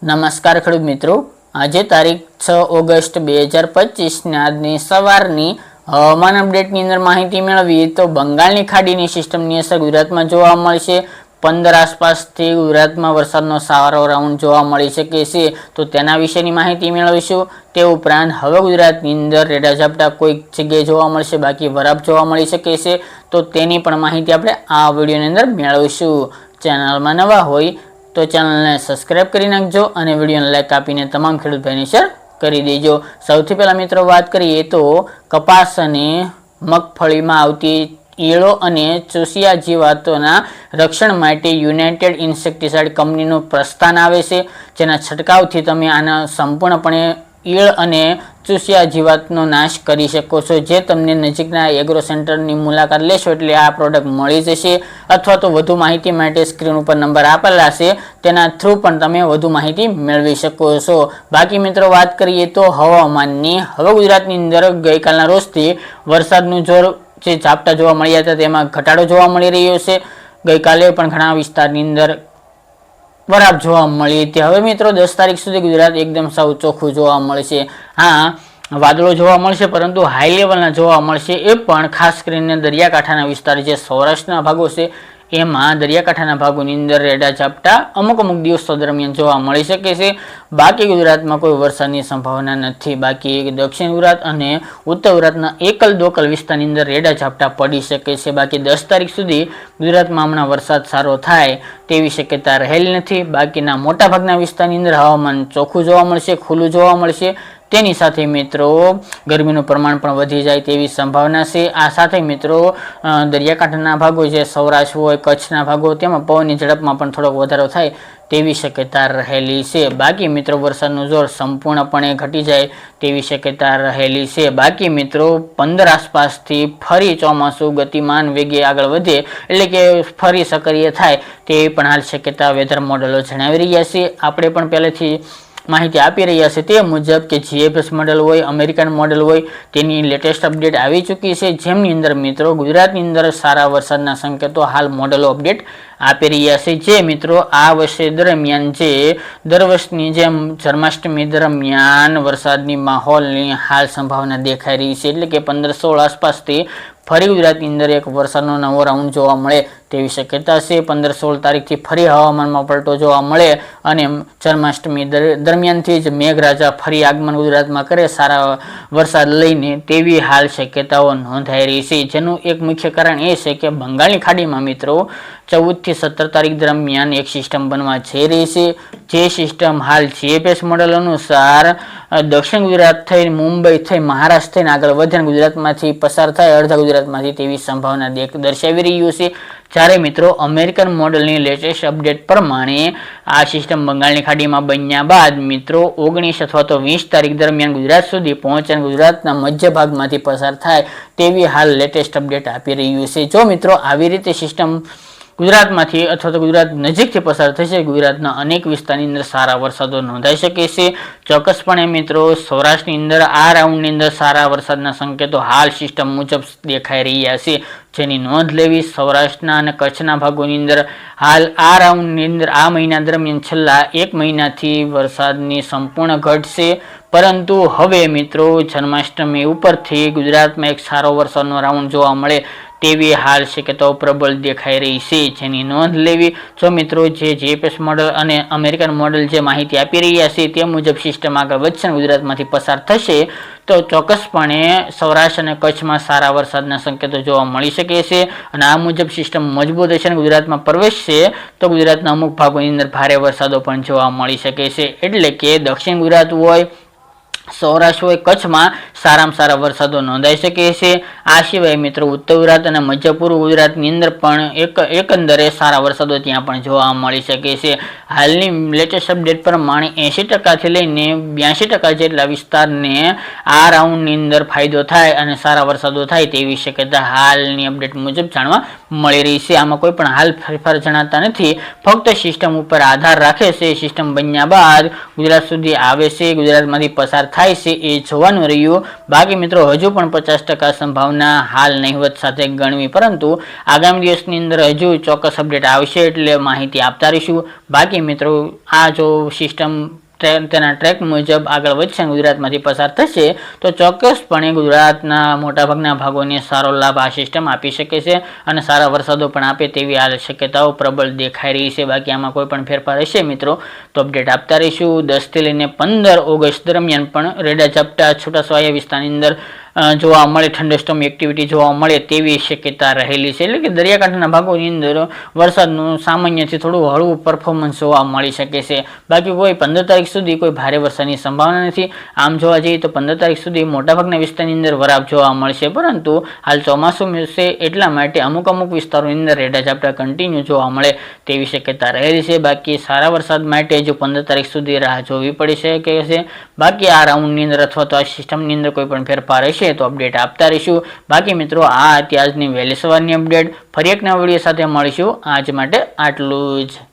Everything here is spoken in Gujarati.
નમસ્કાર ખેડૂત મિત્રો, આજે તારીખ 6 ઓગસ્ટ 2025 આજની સવારની હવામાન અપડેટની અંદર માહિતી મેળવીએ તો બંગાળની ખાડીની સિસ્ટમની અસર ગુજરાતમાં જોવા મળશે. 15 આસપાસથી ગુજરાતમાં વરસાદનો સારો રાઉન્ડ જોવા મળી શકે છે, તો તેના વિશેની માહિતી મેળવીશું. તે ઉપરાંત હવે ગુજરાતની અંદર રેડા ઝાપટા કોઈક જગ્યાએ જોવા મળશે, બાકી વરાપ જોવા મળી શકે છે, તો તેની પણ માહિતી આપણે આ વિડીયોની અંદર મેળવીશું. ચેનલમાં નવા હોય તો ચેનલને સબસ્ક્રાઇબ કરી નાખજો અને વિડીયોને લાઈક આપીને તમામ ખેડૂત ભાઈને શેર કરી દેજો. સૌથી પહેલા મિત્રો વાત કરીએ તો કપાસ અને મગફળીમાં આવતી ઈયળો અને ચૂસિયા જીવાતોના રક્ષણ માટે યુનાઇટેડ ઇન્સેક્ટિસાઇડ કંપનીનું પ્રસ્થાન આવે છે, જેના છંટકાવથી તમે આના સંપૂર્ણપણે ઈયળ અને ચૂસિયા જીવાતનો નાશ કરી શકો છો. જે તમને નજીકના એગ્રો સેન્ટરની મુલાકાત લેશો એટલે આ પ્રોડક્ટ મળી જશે, અથવા તો વધુ માહિતી માટે સ્ક્રીન ઉપર નંબર આપેલા છે તેના થ્રુ પણ તમે વધુ માહિતી મેળવી શકો છો. બાકી મિત્રો વાત કરીએ તો હવામાનની, હવે ગુજરાતની અંદર ગઈકાલના રોજથી વરસાદનું જોર જે ઝાપટા જોવા મળ્યા હતા તેમાં ઘટાડો જોવા મળી રહ્યો છે. ગઈકાલે પણ ઘણા વિસ્તારની અંદર વરાપ જોવા મળી હતી. હવે મિત્રો 10 તારીખ સુધી ગુજરાત એકદમ સાવ ચોખ્ખું જોવા મળશે. હા, વાદળો જોવા મળશે પરંતુ હાઈ લેવલના જોવા મળશે, એ પણ ખાસ કરીને દરિયાકાંઠાના વિસ્તાર જે સૌરાષ્ટ્રના ભાગો છે એમાં દરિયાકાંઠાના ભાગોની અંદર રેડા ઝાપટા અમુક દિવસો દરમિયાન જોવા મળી શકે છે. બાકી ગુજરાતમાં કોઈ વરસાદની સંભાવના નથી. બાકી દક્ષિણ ગુજરાત અને ઉત્તર ગુજરાતના એકલ દોકલ વિસ્તારની અંદર રેડા ઝાપટા પડી શકે છે. બાકી 10 તારીખ સુધી ગુજરાતમાં હમણાં વરસાદ સારો થાય તેવી શક્યતા રહેલી નથી. બાકીના મોટાભાગના વિસ્તારની અંદર હવામાન ચોખ્ખું જોવા મળશે, ખુલ્લું જોવા મળશે. તેની સાથે મિત્રો ગરમીનું પ્રમાણ પણ વધી જાય તેવી સંભાવના છે. આ સાથે મિત્રો દરિયાકાંઠાના ભાગો જે સૌરાષ્ટ્ર હોય, કચ્છના ભાગો, તેમાં પવનની ઝડપમાં પણ થોડોક વધારો થાય તેવી શક્યતા રહેલી છે. બાકી મિત્રો વરસાદનું જોર સંપૂર્ણપણે ઘટી જાય તેવી શક્યતા રહેલી છે. બાકી મિત્રો 15 આસપાસથી ફરી ચોમાસું ગતિમાન વેગે આગળ વધે, એટલે કે ફરી સક્રિય થાય તેવી પણ હાલ શક્યતા વેધર મોડેલો જણાવી રહ્યા છે. આપણે પણ પહેલેથી માહિતી આપી રહ્યા છે તે મુજબ કે જીએફએસ મોડેલ હોય, અમેરિકન મોડેલ હોય, તેની લેટેસ્ટ અપડેટ આવી ચૂકી છે, જેમની અંદર મિત્રો ગુજરાતની અંદર સારા વરસાદના સંકેતો હાલ મોડેલો અપડેટ આપી રહ્યા છે. જે મિત્રો આ વર્ષે દરમિયાન જે દર વર્ષની જેમ જન્માષ્ટમી દરમિયાન વરસાદની માહોલની હાલ સંભાવના દેખાઈ રહી છે, એટલે કે 15-16 આસપાસથી ફરી ગુજરાતની અંદર એક વરસાદનો નવો રાઉન્ડ જોવા મળે તેવી શક્યતા છે. 15-16 તારીખથી ફરી હવામાનમાં પલટો જોવા મળે અને જન્માષ્ટમી દરમિયાનથી જ મેઘરાજા ફરી આગમન ગુજરાતમાં કરે સારા વરસાદ લઈને તેવી હાલ શક્યતાઓ નોંધાઈ રહી છે. જેનું એક મુખ્ય કારણ એ છે કે બંગાળની ખાડીમાં મિત્રો 14 થી 17 તારીખ દરમિયાન એક સિસ્ટમ બનવા જઈ રહી છે. જે સિસ્ટમ હાલ જીએફએસ મોડેલ અનુસાર દક્ષિણ ગુજરાત થઈ, મુંબઈ થઈ, મહારાષ્ટ્ર થઈને આગળ વધે ગુજરાતમાંથી પસાર થાય અડધા ગુજરાતમાંથી તેવી સંભાવના દર્શાવી રહ્યું છે. જ્યારે મિત્રો અમેરિકન મોડલની લેટેસ્ટ અપડેટ પ્રમાણે આ સિસ્ટમ બંગાળની ખાડીમાં બન્યા બાદ મિત્રો 19 અથવા તો 20 તારીખ દરમિયાન ગુજરાત સુધી પહોંચે અને ગુજરાતના મધ્ય ભાગમાંથી પસાર થાય તેવી હાલ લેટેસ્ટ અપડેટ આપી રહ્યું છે. જો મિત્રો આવી રીતે સિસ્ટમ ગુજરાતમાંથી અથવા તો ગુજરાત નજીકથી પસાર થશે, ગુજરાતના અનેક વિસ્તારની અંદર સારા વરસાદો નોંધાઈ શકે છે. ચોક્કસપણે મિત્રો સૌરાષ્ટ્રની અંદર આ રાઉન્ડની અંદર સારા વરસાદના સંકેતો હાલ સિસ્ટમ મુજબ દેખાઈ રહ્યા છે, જેની નોંધ લેવી. સૌરાષ્ટ્રના અને કચ્છના ભાગોની અંદર હાલ આ રાઉન્ડની અંદર આ મહિના દરમિયાન છેલ્લા 1 મહિનાથી વરસાદની સંપૂર્ણ ઘટ છે, પરંતુ હવે મિત્રો જન્માષ્ટમી ઉપરથી ગુજરાતમાં એક સારો વરસાદનો રાઉન્ડ જોવા મળે તેવી હાલ શક્યતાઓ પ્રબળ દેખાઈ રહી છે, જેની નોંધ લેવી. જો મિત્રો જે જીએફએસ મોડલ અને અમેરિકન મોડલ જે માહિતી આપી રહ્યા છે તે મુજબ સિસ્ટમ આગળ વધશે અને ગુજરાતમાંથી પસાર થશે તો ચોક્કસપણે સૌરાષ્ટ્ર અને કચ્છમાં સારા વરસાદના સંકેતો જોવા મળી શકે છે. અને આ મુજબ સિસ્ટમ મજબૂત હશે અને ગુજરાતમાં પ્રવેશશે તો ગુજરાતના અમુક ભાગોની અંદર ભારે વરસાદો પણ જોવા મળી શકે છે. એટલે કે દક્ષિણ ગુજરાત હોય, સૌરાષ્ટ્ર હોય, કચ્છમાં સારામાં સારા વરસાદો નોંધાઈ શકે છે. આ સિવાય મિત્રો ઉત્તર ગુજરાત અને મધ્ય પૂર્વ ગુજરાતની અંદર પણ એકંદરે સારા વરસાદો ત્યાં પણ જોવા મળી શકે છે. હાલની લેટેસ્ટ અપડેટ પ્રમાણે 80% લઈને 82% જેટલા વિસ્તારને આ રાઉન્ડની અંદર ફાયદો થાય અને સારા વરસાદો થાય તેવી શક્યતા હાલની અપડેટ મુજબ જાણવા મળી રહી છે. આમાં કોઈ પણ હાલ ફેરફાર જણાતા નથી, ફક્ત સિસ્ટમ ઉપર આધાર રાખે છે. સિસ્ટમ બન્યા બાદ ગુજરાત સુધી આવે છે, ગુજરાતમાંથી પસાર થાય થાય છે એ જોવાનું રહ્યું. બાકી મિત્રો હજુ પણ 50% સંભાવના હાલ નહીવત સાથે ગણવી, પરંતુ આગામી દિવસની અંદર હજુ ચોક્કસ અપડેટ આવશે એટલે માહિતી આપતા રહીશું. બાકી મિત્રો આ જો સિસ્ટમ તેના ટ્રેક મુજબ આગળ વધશે, ગુજરાતમાંથી પસાર થશે, તો ચોક્કસપણે ગુજરાતના મોટાભાગના ભાગોને સારો લાભ આ સિસ્ટમ આપી શકે છે અને સારા વરસાદો પણ આપે તેવી આ શક્યતાઓ પ્રબળ દેખાઈ રહી છે. બાકી આમાં કોઈ પણ ફેરફાર હશે મિત્રો તો અપડેટ આપતા રહીશું. 10 થી લઈને 15 ઓગસ્ટ દરમિયાન પણ રેડા ઝાપટા છૂટાછવાયા વિસ્તારની અંદર જોવા મળે, થંડરસ્ટોર્મ એક્ટિવિટી જોવા મળે તેવી શક્યતા રહેલી છે. એટલે કે દરિયાકાંઠાના ભાગોની અંદર વરસાદનું સામાન્યથી થોડું હળવું પરફોર્મન્સ જોવા મળી શકે છે. બાકી કોઈ 15 તારીખ સુધી કોઈ ભારે વરસાદની સંભાવના નથી. આમ જોવા જઈએ તો 15 તારીખ સુધી મોટાભાગના વિસ્તારની અંદર વરાપ જોવા મળશે, પરંતુ હાલ ચોમાસું છે એટલા માટે અમુક વિસ્તારોની અંદર રેડા ઝાપટા કન્ટિન્યુ જોવા મળે તેવી શક્યતા રહેલી છે. બાકી સારા વરસાદ માટે જો 15 તારીખ સુધી રાહ જોવી પડી શકે છે. બાકી આ રાઉન્ડની અંદર અથવા તો આ સિસ્ટમની અંદર કોઈ પણ ફેરફાર હશે તો અપડેટ આપતા રહીશું. બાકી મિત્રો આ હતી આજની વહેલી સવારની અપડેટ. ફરી એક નવા વિડીયો સાથે મળીશું. આજ માટે આટલું જ.